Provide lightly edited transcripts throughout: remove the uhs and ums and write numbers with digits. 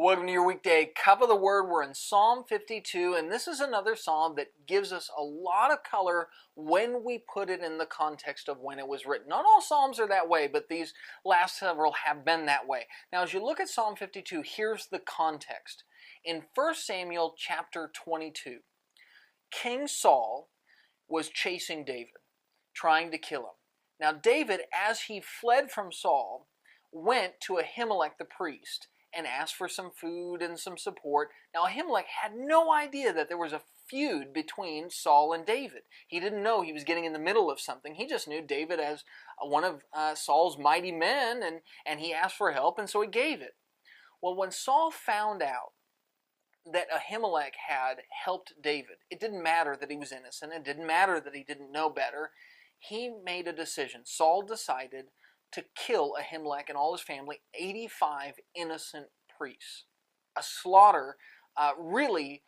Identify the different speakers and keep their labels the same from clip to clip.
Speaker 1: Welcome to your weekday Cup of the Word. We're in Psalm 52, and this is another psalm that gives us a lot of color when we put it in the context of when it was written. Not all psalms are that way, but these last several have been that way. Now, as you look at Psalm 52, here's the context. In 1 Samuel chapter 22, King Saul was chasing David, trying to kill him. Now, David, as he fled from Saul, went to Ahimelech the priest and asked for some food and some support. Now, Ahimelech had no idea that there was a feud between Saul and David. He didn't know he was getting in the middle of something. He just knew David as one of Saul's mighty men, and he asked for help, and so he gave it. Well, when Saul found out that Ahimelech had helped David, it didn't matter that he was innocent. It didn't matter that he didn't know better. He made a decision. Saul decided to kill Ahimelech and all his family, 85 innocent priests. A slaughter really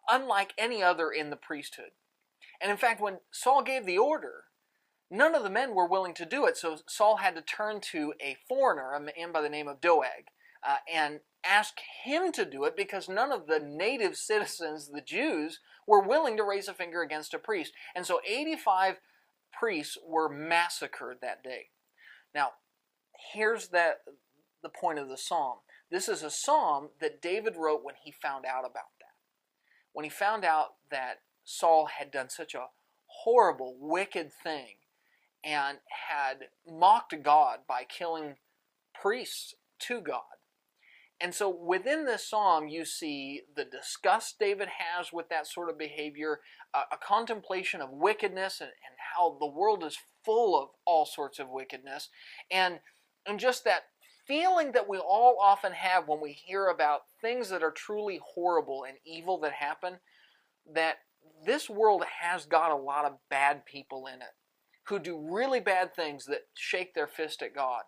Speaker 1: unlike any other in the priesthood. And in fact, when Saul gave the order, none of the men were willing to do it, so Saul had to turn to a foreigner, a man by the name of Doeg, and ask him to do it because none of the native citizens, the Jews, were willing to raise a finger against a priest. And so 85 priests were massacred that day. Now, here's the point of the psalm. This is a psalm that David wrote when he found out about that. When he found out that Saul had done such a horrible, wicked thing and had mocked God by killing priests to God. And so within this psalm, you see the disgust David has with that sort of behavior, a contemplation of wickedness and how the world is full of all sorts of wickedness, and just that feeling that we all often have when we hear about things that are truly horrible and evil that happen, that this world has got a lot of bad people in it who do really bad things that shake their fist at God.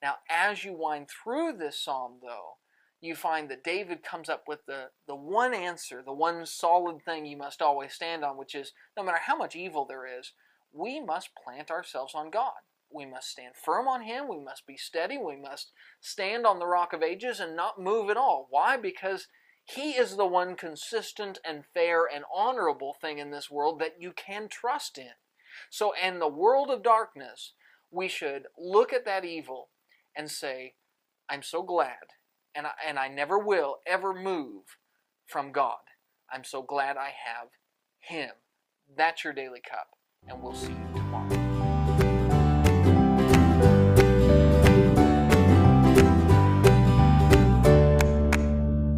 Speaker 1: Now, as you wind through this psalm, though, you find that David comes up with the one answer, the one solid thing you must always stand on, which is no matter how much evil there is, we must plant ourselves on God. We must stand firm on Him. We must be steady. We must stand on the rock of ages and not move at all. Why? Because He is the one consistent and fair and honorable thing in this world that you can trust in. So in the world of darkness, we should look at that evil and say, I'm so glad, and I never will ever move from God. I'm so glad I have Him. That's your Daily Cup, and we'll see you.